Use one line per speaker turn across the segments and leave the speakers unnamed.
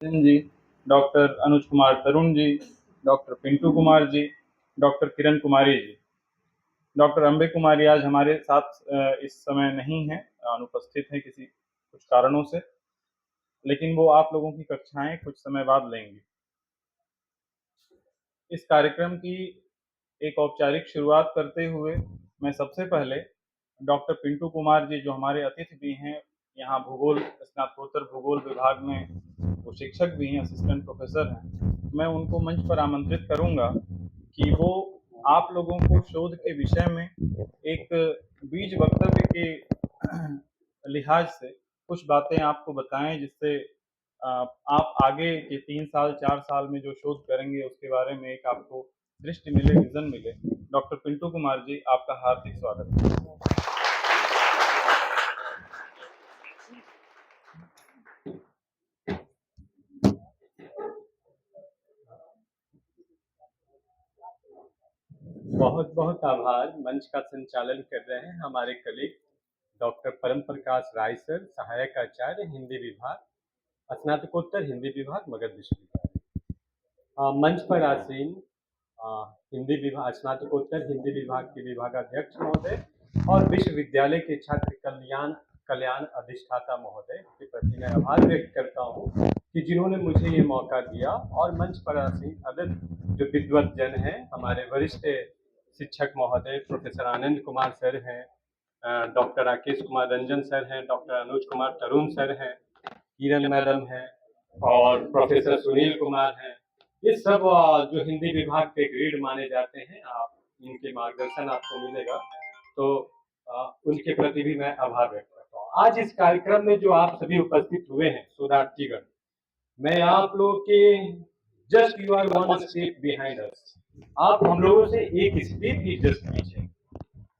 Singh ji, doctor Anuj Kumar Tarun ji, doctor Pintu Kumar ji, doctor Kiran Kumari ji. Doctor Ambe कुमारी आज हमारे साथ इस समय नहीं हैं, अनुपस्थित हैं किसी कुछ कारणों से, लेकिन वो आप लोगों की कक्षाएं कुछ समय बाद लेंगी। इस कार्यक्रम की एक औपचारिक शुरुआत करते हुए मैं सबसे पहले डॉक्टर पिंटू कुमार जी, जो हमारे अतिथि भी हैं, यहाँ भूगोल स्नातकोत्तर भूगोल विभाग में वो शिक्षक भी हैं, असिस्टेंट प्रोफेसर हैं, मैं उनको मंच पर आमंत्रित करूंगा कि वो आप लोगों को शोध के विषय में एक बीज वक्तव्य के लिहाज से कुछ बातें आपको बताएं, जिससे आप आगे के 3 साल 4 साल में जो शोध करेंगे उसके बारे में एक आपको दृष्टि मिले, विजन मिले। डॉक्टर पिंटू कुमार जी, आपका हार्दिक स्वागत है।
बहुत बहुत आभार। मंच का संचालन कर रहे हैं हमारे कलीग डॉक्टर परम प्रकाश राय सर, सहायक आचार्य हिंदी विभाग, स्नातकोत्तर हिंदी विभाग, मगध विश्वविद्यालय। मंच पर आसीन अ, हिंदी विभाग स्नातकोत्तर हिंदी विभाग के विभागाध्यक्ष महोदय और विश्वविद्यालय के छात्र कल्याण कल्याण अधिष्ठाता महोदय के प्रति मैं आभार व्यक्त करता हूँ कि जिन्होंने मुझे ये मौका दिया। और मंच पर आसीन अदर जो विद्वत जन हैं, हमारे वरिष्ठ शिक्षक महोदय प्रोफेसर आनंद कुमार सर हैं, डॉक्टर राकेश कुमार रंजन सर हैं, डॉक्टर अनुज कुमार तरुण सर हैं, किरण मैडम हैं और प्रोफेसर सुनील कुमार हैं। ये सब जो हिंदी विभाग के ग्रेड माने जाते हैं, आप इनके मार्गदर्शन आपको मिलेगा, तो उनके प्रति भी मैं आभार व्यक्त करता हूँ। आज इस कार्यक्रम में जो आप सभी उपस्थित हुए हैं शोधार्थीगण, मैं आप लोगों के just you are one step behind us, आप हम लोगों से एक स्टेप ही जस्ट पीछे।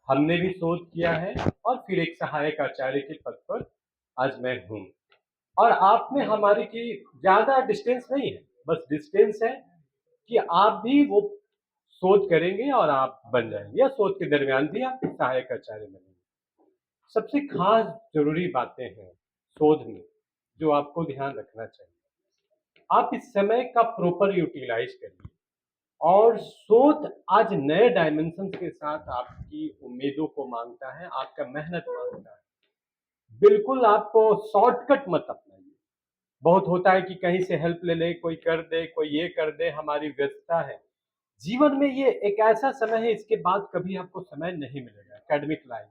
हमने भी शोध किया है और फिर एक सहायक आचार्य के पद पर आज मैं हूँ। और आप में हमारी की ज्यादा डिस्टेंस नहीं है, बस डिस्टेंस है कि आप भी वो शोध करेंगे और आप बन जाएंगे, या शोध के दरमियान भी आप सहायक आचार्य बनेंगे। सबसे खास जरूरी बातें हैं शोध में जो आपको ध्यान रखना चाहिए। आप इस समय का प्रॉपर यूटिलाइज करिए। और शोध आज नए डायमेंशन के साथ आपकी उम्मीदों को मांगता है, आपका मेहनत मांगता है। बिल्कुल आपको शॉर्टकट मत अपनाइए। बहुत होता है कि कहीं से हेल्प ले ले, कोई कर दे, कोई ये कर दे, हमारी व्यस्तता है। जीवन में ये एक ऐसा समय है, इसके बाद कभी आपको समय नहीं मिलेगा एकेडमिक लाइन।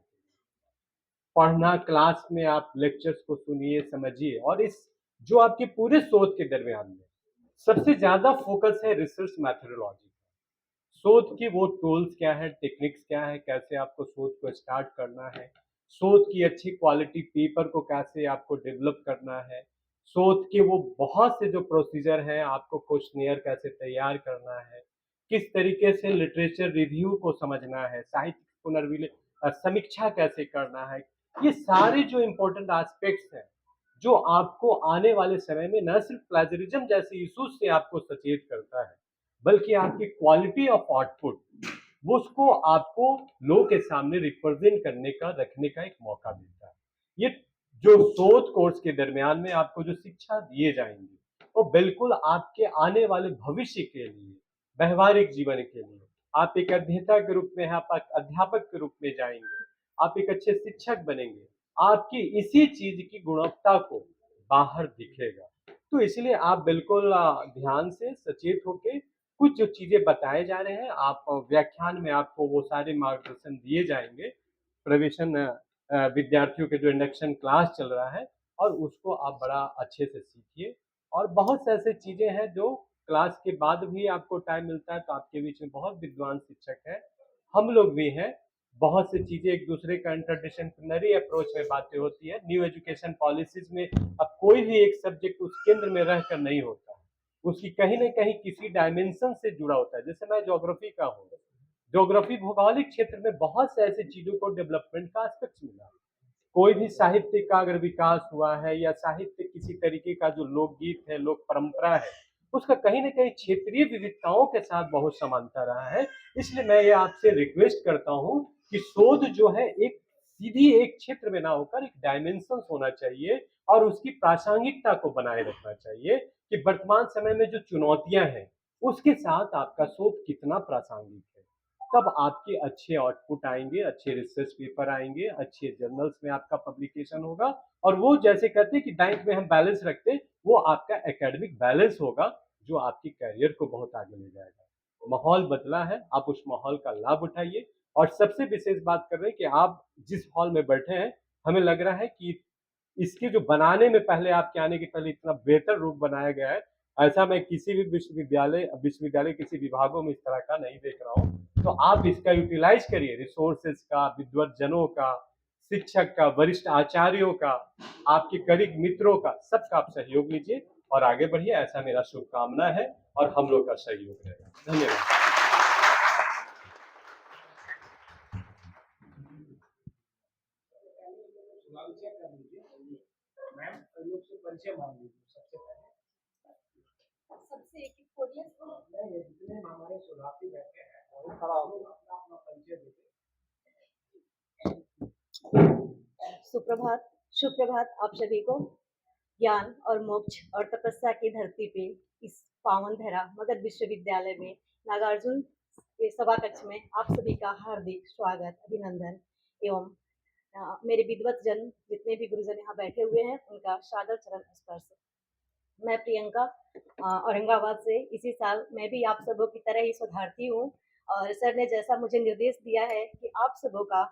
पढ़ना, क्लास में आप लेक्चर्स को सुनिए, समझिए। और इस जो आपके पूरे शोध के दरमियान में सबसे ज्यादा फोकस है रिसर्च मैथडोलॉजी। शोध की वो टूल्स क्या है, टेक्निक्स क्या है, कैसे आपको शोध को स्टार्ट करना है, शोध की अच्छी क्वालिटी पेपर को कैसे आपको डेवलप करना है, शोध के वो बहुत से जो प्रोसीजर हैं, आपको क्वेश्चनियर कैसे तैयार करना है, किस तरीके से लिटरेचर रिव्यू को समझना है, साहित्य समीक्षा कैसे करना है। ये सारे जो इम्पोर्टेंट एस्पेक्ट्स हैं जो आपको आने वाले समय में न सिर्फ प्लेजरिज्म जैसे इश्यूज से आपको सचेत करता है, बल्कि आपकी क्वालिटी ऑफ आउटपुट वो उसको आपको लोगों के सामने रिप्रेजेंट करने का, रखने का एक मौका मिलता है। ये जो शोध कोर्स के दरमियान में आपको जो शिक्षा दिए जाएंगे वो बिल्कुल आपके आने वाले भविष्य के लिए, व्यवहारिक जीवन के लिए, आप एक अध्येता के रूप में, आप एक अध्यापक के रूप में जाएंगे, आप एक अच्छे शिक्षक बनेंगे, आपकी इसी चीज की गुणवत्ता को बाहर दिखेगा। तो इसलिए आप बिल्कुल ध्यान से सचेत होके कुछ जो चीजें बताए जा रहे हैं, आप व्याख्यान में आपको वो सारे मार्गदर्शन दिए जाएंगे। प्रवेशन विद्यार्थियों के जो इंडक्शन क्लास चल रहा है, और उसको आप बड़ा अच्छे से सीखिए। और बहुत से ऐसे चीजें हैं जो क्लास के बाद भी आपको टाइम मिलता है, तो आपके बीच में बहुत विद्वान शिक्षक हैं, हम लोग भी हैं। बहुत सी चीजें एक दूसरे का इंटरडिसिप्लिनरी अप्रोच में बातें होती है। न्यू एजुकेशन पॉलिसीज में अब कोई भी एक सब्जेक्ट उस केंद्र में रहकर नहीं होता है, उसकी कहीं ना कहीं किसी डायमेंशन से जुड़ा होता है। जैसे मैं ज्योग्राफी का हूँ, ज्योग्राफी भौगोलिक क्षेत्र में बहुत से ऐसी चीजों को डेवलपमेंट का एस्पेक्ट मिला। कोई भी साहित्य का अगर विकास हुआ है, या साहित्य किसी तरीके का जो लोकगीत है, लोक परंपरा है, उसका कहीं ना कहीं क्षेत्रीय विविधताओं के साथ बहुत समानता रहा है। इसलिए मैं ये आपसे रिक्वेस्ट करता हूँ कि शोध जो है एक सीधी एक क्षेत्र में ना होकर एक डायमेंशन होना चाहिए, और उसकी प्रासंगिकता को बनाए रखना चाहिए। कि वर्तमान समय में जो चुनौतियां हैं उसके साथ आपका शोध कितना प्रासंगिक है। तब आपके अच्छे आउटपुट आएंगे, अच्छे रिसर्च पेपर आएंगे, अच्छे जर्नल्स में आपका पब्लिकेशन होगा, और वो जैसे कहते हैं कि बैंक में हम बैलेंस रखते हैं, वो आपका एकेडमिक बैलेंस होगा जो आपके करियर को बहुत आगे ले जाएगा। माहौल बदला है, आप उस माहौल का लाभ उठाइए। और सबसे विशेष बात कर रहे हैं कि आप जिस हॉल में बैठे हैं, हमें लग रहा है कि इसके जो बनाने में पहले आपके आने के पहले इतना बेहतर रूप बनाया गया है, ऐसा मैं किसी भी विश्वविद्यालय किसी विभागों में इस तरह का नहीं देख रहा हूँ। तो आप इसका यूटिलाइज करिए, रिसोर्सेज का, विद्वत का, शिक्षक का, वरिष्ठ आचार्यों का, आपके करीब मित्रों का, सबका आप सहयोग लीजिए और आगे बढ़िए। ऐसा मेरा शुभकामना है और हम लोग का सहयोग रहेगा। धन्यवाद।
मैम प्रयोग से परिचय मांग लीजिए सबसे पहले। सबसे एक नहीं जितने हमारे शोधार्थी बैठे हैं वही खड़ा होकर अपना अपना परिचय देते।
सुप्रभात, सुप्रभात आप सभी को। ज्ञान और मोक्ष और तपस्या की धरती पे इस पावन धरा मगध विश्वविद्यालय में नागार्जुन के सभा कक्ष में आप सभी का हार्दिक स्वागत, अभिनंदन एवं मेरे विद्वत जन जितने भी गुरुजन यहाँ बैठे हुए हैं उनका सादर चरण स्पर्श। मैं प्रियंका औरंगाबाद से। इसी साल मैं भी आप सबों की तरह ही शोधार्थी हूँ और सर ने जैसा मुझे निर्देश दिया है कि आप सबों का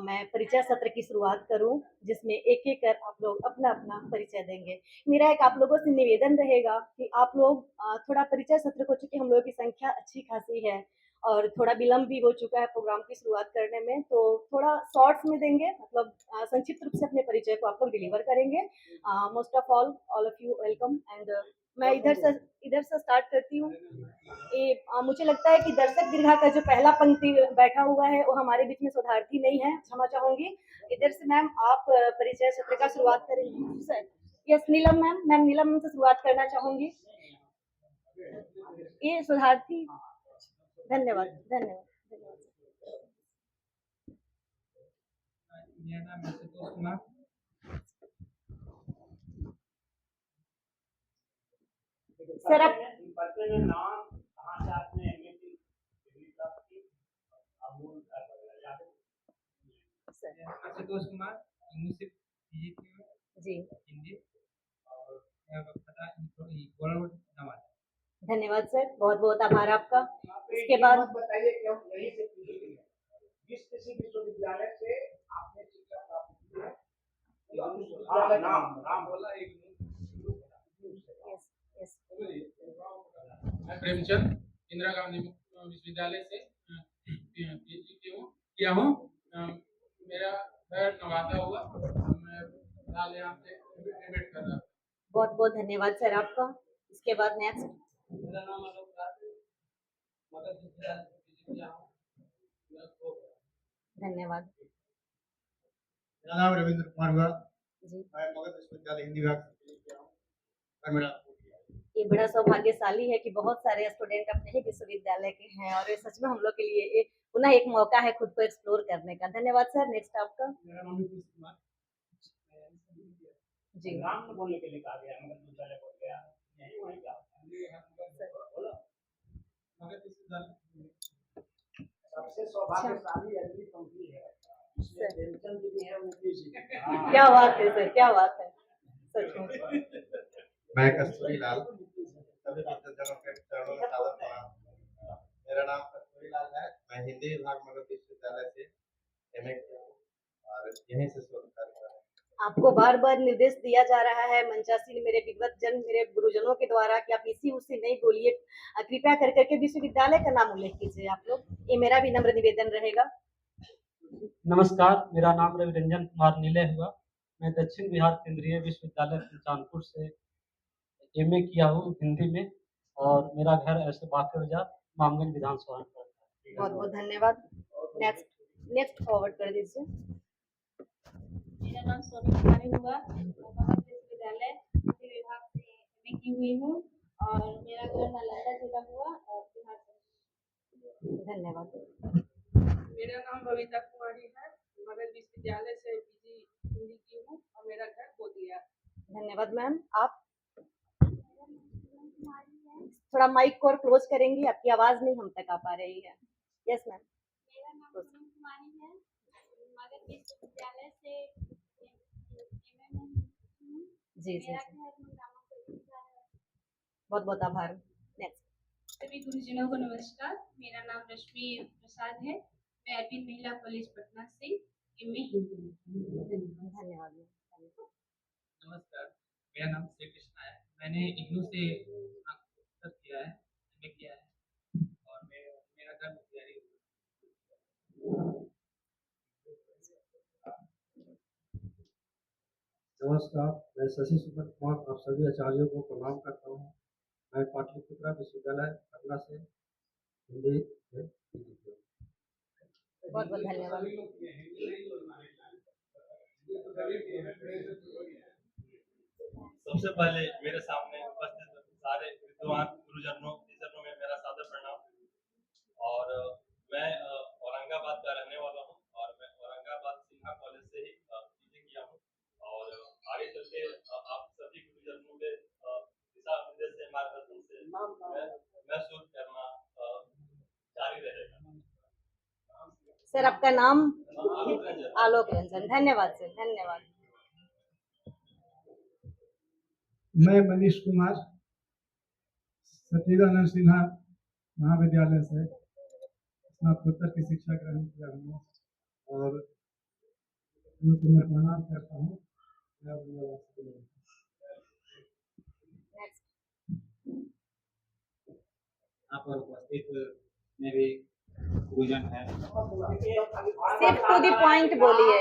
मैं परिचय सत्र की शुरुआत करूं, जिसमें एक एक कर आप लोग अपना अपना परिचय देंगे। मेरा एक आप लोगों से निवेदन रहेगा कि आप लोग थोड़ा परिचय सत्र को, चूंकि हम लोगों की संख्या अच्छी खासी है और थोड़ा विलम्ब भी हो चुका है प्रोग्राम की शुरुआत करने में, तो थोड़ा शॉर्ट्स में देंगे, मतलब संक्षिप्त रूप से अपने परिचय को आप लोग डिलीवर करेंगे। Most of all of you welcome. And मैं इधर से स्टार्ट करती हूँ। मुझे लगता है कि दर्शक दीर्घा का जो पहला पंक्ति बैठा हुआ है वो हमारे बीच में शोधार्थी नहीं है, क्षमा चाहूंगी। इधर से मैम आप परिचय सत्र का शुरुआत करेंगे सर। यस नीलम मैम, नीलम से शुरुआत करना चाहूंगी। ये शोधार्थी। धन्यवाद धन्यवाद धन्यवाद।
मेरा नाम आशुतोष कुमार।
सर आप
नाम कहाँ से आपने डिग्री प्राप्त की?
आशुतोष कुमार यूनिवर्सिटी
जी
हिंदी और मेरा पता नवादा।
धन्यवाद सर, बहुत बहुत आभार आपका। इसके बाद
बताइए कि हम यहीं से पूछेंगे, किसी विश्वविद्यालय से आपने शिक्षा प्राप्त की है? नाम बोला एक।
यस
मैं प्रेमचंद इंदिरा गांधी विश्वविद्यालय से पीएचडी किया हूँ। मेरा घर नवादा हुआ। मैं फिलहाल यहाँ पे एडमिट कर रहा हूँ।
बहुत बहुत धन्यवाद सर आपका। इसके बाद नेक्स्ट।
मेरा नाम आलोक राज, मगध विश्वविद्यालय से किया हूँ।
धन्यवाद
मेरा नाम रविंद्र कुमार हुआ।
जी।
मैं मगध विश्वविद्यालय हिंदी विभाग से किया हूँ और मेरा
ये बड़ा सौभाग्यशाली है कि बहुत सारे स्टूडेंट अपने ही विश्वविद्यालय के हैं और ये सच में हम लोग के लिए एक पुनः एक मौका है खुद को एक्सप्लोर करने का। धन्यवाद सर। नेक्स्ट आपका।
मेरा नाम नीतीश कुमार
जी।
नाम बोलने के लिए कहा गया, मगर विद्यालय बोल गया नहीं, वही क्या
मगध विश्वविद्यालय
सबसे सौभाग्यशाली अगली पंक्ति है। इसमें प्रेमचंद जी भी है, नीतीश जी।
क्या बात है सर, क्या बात है सच में।
मैं कस्तूरी लाल, सभी विद्यार्थियों के चरणों में सादर प्रणाम। मेरा नाम कस्तूरी लाल है। मैं हिंदी विभाग मगध विश्वविद्यालय से एमए किया हूँ और यहीं से शोध कार्य कर रहा हूँ।
आपको बार बार निर्देश दिया जा रहा है मंचासीन मेरे विद्वत जन, मेरे गुरुजनों के द्वारा कि आप इसी उसी नहीं बोलिए, कृपया कर करके विश्वविद्यालय का नाम उल्लेख कीजिए आप लोग। ये मेरा भी नम्र निवेदन रहेगा।
नमस्कार, मेरा नाम रविरंजन कुमार नीले हुआ। मैं दक्षिण बिहार केंद्रीय विश्वविद्यालय सुल्तानपुर से एमए किया हूँ हिंदी में और मेरा घर ऐसे बाकी बाजार मामगंज विधानसभा में पड़ता है।
बहुत बहुत धन्यवाद। नेक्स्ट फॉरवर्ड कर दीजिए।
मेरा नाम सोनी कुमारी हुआ। मगध विश्वविद्यालय हिंदी विभाग से एमए की हुई हूँ और मेरा घर नालंदा जिला हुआ और बिहार से।
धन्यवाद।
मेरा नाम बबीता कुमारी है। मगध विश्वविद्यालय से पीजी हिंदी की हूँ और मेरा घर बोधिया।
धन्यवाद मैम। आप थोड़ा माइक को और क्लोज करेंगी, आपकी आवाज नहीं हम तक आ पा रही है। Yes ma'am.
मेरा नाम पूनम कुमारी है, मगध विश्वविद्यालय से एमए में हूँ।
जी जी
मेरा
जी,
घर मुंडामा कॉलेज है।
बहुत बहुत आभार। नेक्स्ट।
सभी गुरुजनों को नमस्कार। मेरा नाम रश्मि प्रसाद है। मैं अरविंद महिला कॉलेज पटना से एमए हिंदी में।
धन्यवाद।
नमस्कार, मेरा नाम श्री कृष्णा है। मैंने इग्नू से स्नातकोत्तर किया है, एमए किया है और मेरा घर मोतिहारी है।
नमस्कार, मैं शशि सुब्रत कुमार आप सभी आचार्यों को प्रणाम करता हूँ। मैं पाटलिपुत्रा विश्वविद्यालय पटना से हिंदी में
बहुत बहुत धन्यवाद।
सबसे पहले मेरे सामने उपस्थित सारे विद्वान गुरुजनों टीचरों में मेरा सादर प्रणाम। और मैं औरंगाबाद का रहने वाला हूँ और मैं औरंगाबाद सिन्हा कॉलेज से ही पीजी किया हूँ। और आगे चल के आप सभी गुरुजनों के दिशा निर्देश से मार्गदर्शन से मैं शोध करना जारी रहेगा।
सर आपका नाम?
आलोक रंजन।
आलोक रंजन। धन्यवाद सर, धन्यवाद।
मैं मनीष कुमार सचिदानंद सिन्हा महाविद्यालय से स्नातकोत्तर की शिक्षा ग्रहण किया हूँ और उनको मैं प्रणाम करता हूँ।
यहाँ पर उपस्थित में भी गुरुजन है।
सिर्फ टू द पॉइंट बोलिए।